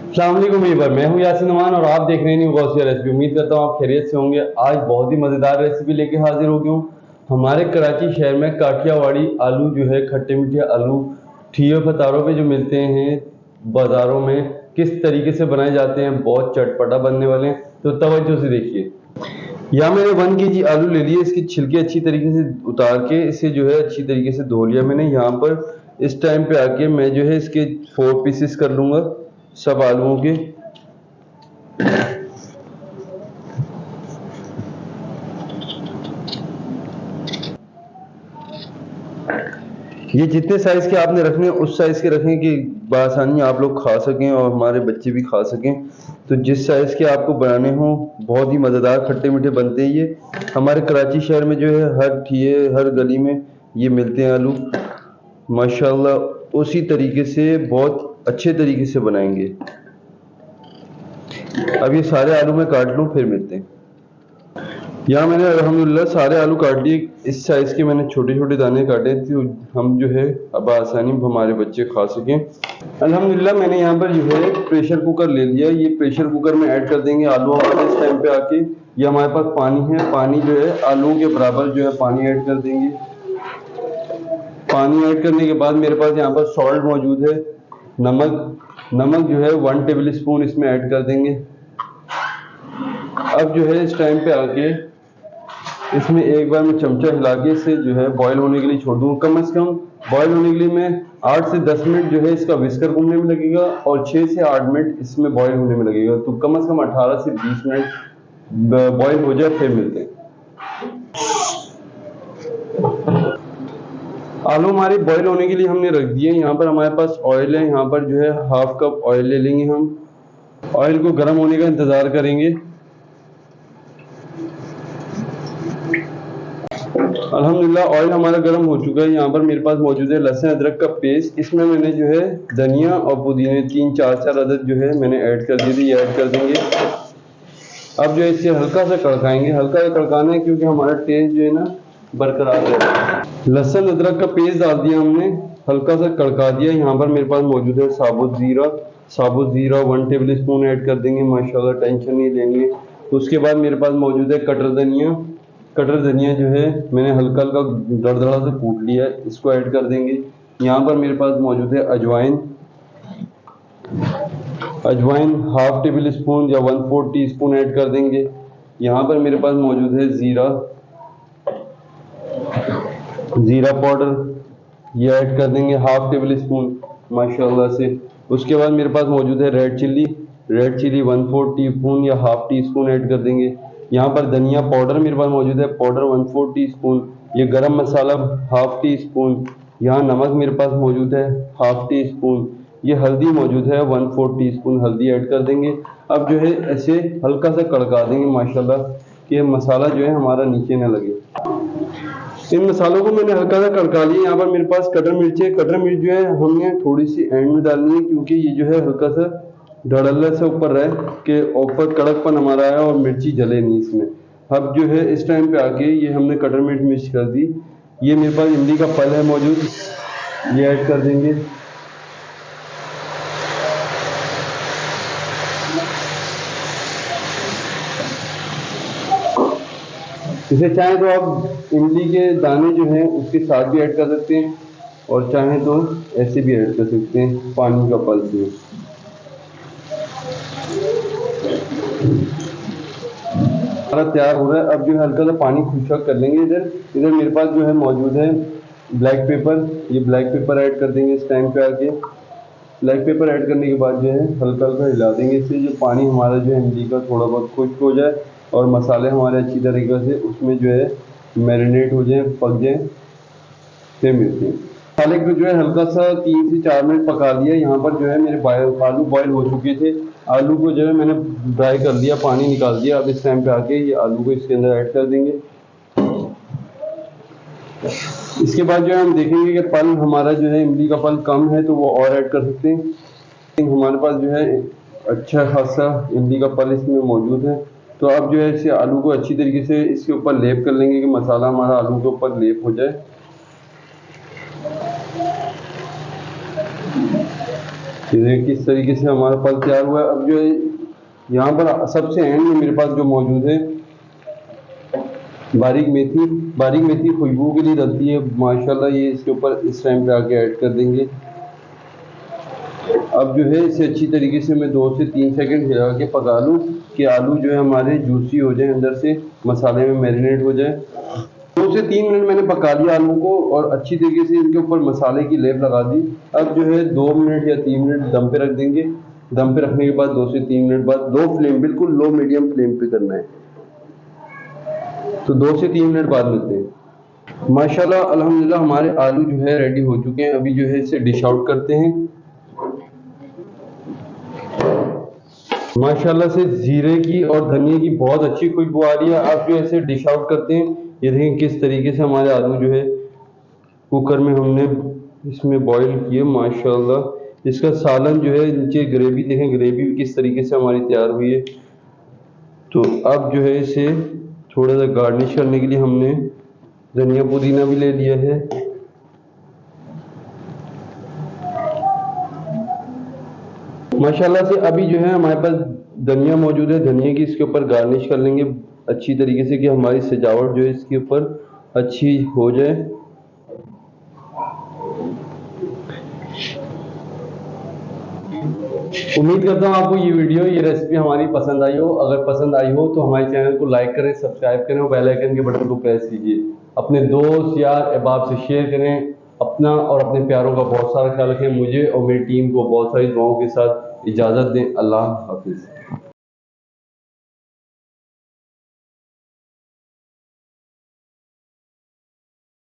अस्सलाम वालेकुम वीवर, मैं हूं यासिन नुमान और आप देख रहे हैं न्यू गौसिया रेसिपी। उम्मीद करता हूं आप खैरियत से होंगे। आज बहुत ही मज़ेदार रेसिपी लेके हाजिर हो गया हूं। हमारे कराची शहर में काठियावाड़ी आलू जो है, खट्टे मीठे आलू ठियो फतारों पे जो मिलते हैं बाज़ारों में, किस तरीके से बनाए जाते हैं, बहुत चटपटा बनने वाले हैं। तो तवज्जो से देखिए। यहाँ मैंने 1 केजी आलू ले लिए। इसकी छिलके अच्छी तरीके से उतार के इसे जो है अच्छी तरीके से धो लिया मैंने। यहाँ पर इस टाइम पे आके मैं जो है इसके 4 पीसेस कर लूँगा सब आलूओं के। ये जितने साइज के आपने रखने हैं उस साइज के रखें कि बआसानी आप लोग खा सकें और हमारे बच्चे भी खा सकें। तो जिस साइज के आपको बनाने हों, बहुत ही मज़ेदार खट्टे मीठे बनते हैं ये। हमारे कराची शहर में जो है हर ठिये हर गली में ये मिलते हैं आलू माशाल्लाह। उसी तरीके से बहुत अच्छे तरीके से बनाएंगे। अब ये सारे आलू मैं काट लूँ फिर मिलते हैं। यहाँ मैंने अल्हम्दुलिल्लाह सारे आलू काट लिए। इस साइज़ के मैंने छोटे छोटे दाने काटे थे, हम जो है अब आसानी हमारे बच्चे खा सकें। अल्हम्दुलिल्लाह मैंने यहाँ पर जो है प्रेशर कुकर ले लिया। ये प्रेशर कुकर में ऐड कर देंगे आलू हमारे इस टाइम पे आके। ये हमारे पास पानी है, पानी जो है आलू के बराबर जो है पानी ऐड कर देंगे। पानी ऐड करने के बाद मेरे पास यहाँ पर सॉल्ट मौजूद है, नमक जो है 1 टेबल स्पून इसमें ऐड कर देंगे। अब जो है इस टाइम पे आके इसमें एक बार मैं चमचा हिला के इसे जो है बॉईल होने के लिए छोड़ दूंगा। कम से कम बॉईल होने के लिए मैं 8 से 10 मिनट जो है इसका विस्कर घूमने में लगेगा और 6 से 8 मिनट इसमें बॉईल होने में लगेगा। तो कम से कम 18 से 20 मिनट बॉईल हो जाए फिर मिलते हैं। आलू हमारे बॉईल होने के लिए हमने रख दिए। यहाँ पर हमारे पास ऑयल है, यहाँ पर जो है हाफ कप ऑयल ले लेंगे हम। ऑयल को गर्म होने का इंतजार करेंगे। अल्हम्दुलिल्लाह ऑयल हमारा गर्म हो चुका है। यहाँ पर मेरे पास मौजूद है लहसुन अदरक का पेस्ट। इसमें मैंने जो है धनिया और पुदीने 3-4 अदद जो है मैंने ऐड कर दिए थे, ये ऐड कर देंगे। अब जो है इसे हल्का सा कड़काएंगे। हल्का सा कड़काना है क्योंकि हमारा टेस्ट जो है ना बरकरार है। लहसुन अदरक का पेस्ट डाल दिया हमने, हल्का सा कड़का दिया। यहाँ पर मेरे पास मौजूद है साबुत ज़ीरा 1 टेबल स्पून ऐड कर देंगे माशाल्लाह, टेंशन नहीं लेंगे। उसके बाद मेरे पास मौजूद है कटर धनिया जो है मैंने हल्का हल्का दरदरा से कूट लिया है, इसको ऐड कर देंगे। यहाँ पर मेरे पास मौजूद है अजवाइन हाफ टेबल स्पून या 1/4 टीस्पून ऐड कर देंगे। यहाँ पर मेरे पास मौजूद है ज़ीरा पाउडर, ये ऐड कर देंगे हाफ टेबल स्पून माशाल्लाह से। उसके बाद मेरे पास मौजूद है रेड चिल्ली 1/4 टीस्पून या हाफ टी स्पून ऐड कर देंगे। यहाँ पर धनिया पाउडर मेरे पास मौजूद है, पाउडर 1/4 टीस्पून। ये गरम मसाला हाफ टी स्पून। यहाँ नमक मेरे पास मौजूद है हाफ टी स्पून। ये हल्दी मौजूद है 1/4 टीस्पून, हल्दी ऐड कर देंगे। अब जो है ऐसे हल्का सा कड़का देंगे माशाल्लाह कि मसाला जो है हमारा नीचे न लगे। इन मसालों को मैंने हल्का सा कड़का लिया। यहाँ पर मेरे पास कटर मिर्च है। कटर मिर्च जो है हमने थोड़ी सी एंड में डालनी है क्योंकि ये जो है हल्का सा धड़ल्ले से ऊपर रहे कि ऊपर कड़कपन हमारा आया और मिर्ची जले नहीं इसमें। अब जो है इस टाइम पे आके ये हमने कटर मिर्च मिक्स कर दी। ये मेरे पास इमली का फल है मौजूद, ये ऐड कर देंगे। इसे चाहे तो आप इमली के दाने जो हैं उसके साथ भी ऐड कर सकते हैं और चाहे तो ऐसे भी ऐड कर सकते हैं पानी का पल्स में। हमारा तैयार हो रहा है। अब जो है हल्का सा पानी खुशक कर लेंगे। इधर मेरे पास जो है मौजूद है ब्लैक पेपर, ये ब्लैक पेपर ऐड कर देंगे इस टाइम पे आके। ब्लैक पेपर ऐड करने के बाद जो है हल्का हल्का हिला देंगे इससे जो पानी हमारा जो है इमली का थोड़ा बहुत खुश्क हो जाए और मसाले हमारे अच्छी तरीके से उसमें जो है मैरिनेट हो जाए, पक जाए, फिर मिलते हैं। मसाले को जो है हल्का सा 3 से 4 मिनट पका लिया। यहाँ पर जो है मेरे आलू बॉयल हो चुके थे। आलू को जो है मैंने ड्राई कर लिया, पानी निकाल दिया। अब इस टाइम पे आके ये आलू को इसके अंदर ऐड कर देंगे। इसके बाद जो है हम देखेंगे कि पल हमारा जो है इमली का पल कम है तो वो और ऐड कर सकते हैं। हमारे पास जो है अच्छा खासा इमली का पल इसमें मौजूद है। तो अब जो है इसे आलू को अच्छी तरीके से इसके ऊपर लेप कर लेंगे कि मसाला हमारा आलू के ऊपर लेप हो जाए। ये देखिए किस तरीके से हमारे पास तैयार हुआ है। अब जो है यहाँ पर सबसे एंड में मेरे पास जो मौजूद है बारीक मेथी। बारीक मेथी खुशबू के लिए डलती है माशाल्लाह, ये इसके ऊपर इस टाइम पे आके ऐड कर देंगे। अब जो है इसे अच्छी तरीके से मैं 2 से 3 सेकंड हिला के पका लूँ कि आलू जो है हमारे जूसी हो जाए, अंदर से मसाले में मैरिनेट हो जाए। 2 से 3 मिनट मैंने पका लिया आलू को और अच्छी तरीके से इनके ऊपर मसाले की लेप लगा दी। अब जो है 2 मिनट या 3 मिनट दम पे रख देंगे। दम पे रखने के बाद 2 से 3 मिनट बाद लो फ्लेम, बिल्कुल लो मीडियम फ्लेम पे करना है। तो 2 से 3 मिनट बाद मिलते हैं। माशाल्लाह अल्हम्दुलिल्लाह हमारे आलू जो है रेडी हो चुके हैं। अभी जो है इसे डिश आउट करते हैं। माशाल्लाह से जीरे की और धनिया की बहुत अच्छी खुशबू आ रही है। आप जो ऐसे डिश आउट करते हैं, ये देखें किस तरीके से हमारे आलू जो है कुकर में हमने इसमें बॉईल किए। माशाल्लाह इसका सालन जो है नीचे ग्रेवी देखें, ग्रेवी भी किस तरीके से हमारी तैयार हुई है। तो अब जो है इसे थोड़ा सा गार्निश करने के लिए हमने धनिया पुदीना भी ले लिया है। माशाल्लाह से अभी जो है हमारे पास धनिया मौजूद है, धनिया की इसके ऊपर गार्निश कर लेंगे अच्छी तरीके से कि हमारी सजावट जो है इसके ऊपर अच्छी हो जाए। उम्मीद करता हूँ आपको ये वीडियो, ये रेसिपी हमारी पसंद आई हो। अगर पसंद आई हो तो हमारे चैनल को लाइक करें, सब्सक्राइब करें और बेल आइकन के बटन को प्रेस कीजिए। अपने दोस्त यार अहबाब से शेयर करें। अपना और अपने प्यारों का बहुत सारा ख्याल रखें। मुझे और मेरी टीम को बहुत सारी दुआओं के साथ इजाज़त दें। अल्लाह हाफिज़।